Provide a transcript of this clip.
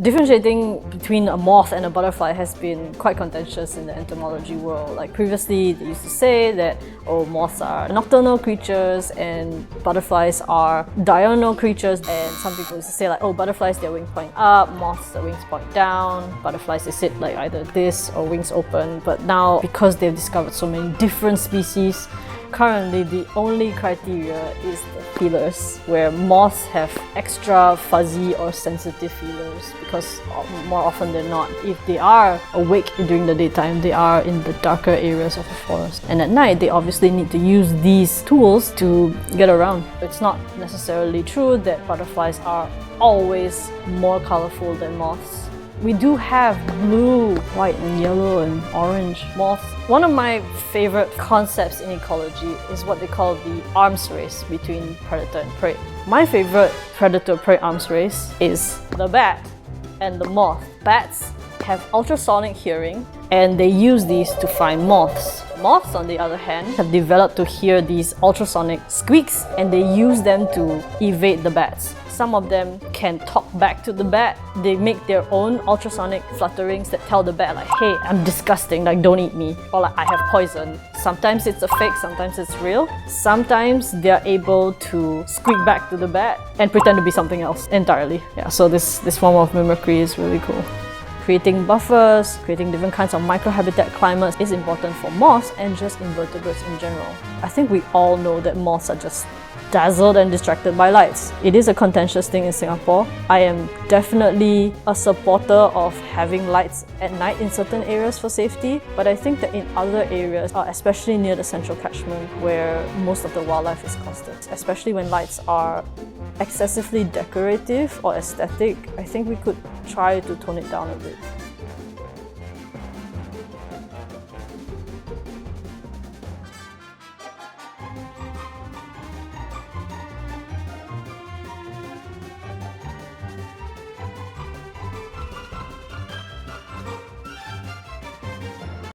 Differentiating between a moth and a butterfly has been quite contentious in the entomology world. Like previously, they used to say that, oh, moths are nocturnal creatures and butterflies are diurnal creatures. And some people used to say like, oh, butterflies, their wings point up, moths, their wings point down. Butterflies, they sit like either this or wings open. But now, because they've discovered so many different species, currently the only criteria is the feelers, where moths have extra fuzzy or sensitive feelers because more often than not, if they are awake during the daytime, they are in the darker areas of the forest. And at night, they obviously need to use these tools to get around. It's not necessarily true that butterflies are always more colorful than moths. We do have blue, white and yellow and orange moths. One of my favorite concepts in ecology is what they call the arms race between predator and prey. My favorite predator-prey arms race is the bat and the moth. Bats have ultrasonic hearing and they use these to find moths. Moths, on the other hand, have developed to hear these ultrasonic squeaks and they use them to evade the bats. Some of them can talk back to the bat. They make their own ultrasonic flutterings that tell the bat like, hey, I'm disgusting, like don't eat me. Or like, I have poison. Sometimes it's a fake, sometimes it's real. Sometimes they're able to squeak back to the bat and pretend to be something else entirely. Yeah, so this form of mimicry is really cool. Creating buffers, creating different kinds of microhabitat climates is important for moths and just invertebrates in general. I think we all know that moths are just dazzled and distracted by lights. It is a contentious thing in Singapore. I am definitely a supporter of having lights at night in certain areas for safety, but I think that in other areas, especially near the central catchment where most of the wildlife is clustered, especially when lights are excessively decorative or aesthetic, I think we could try to tone it down a bit.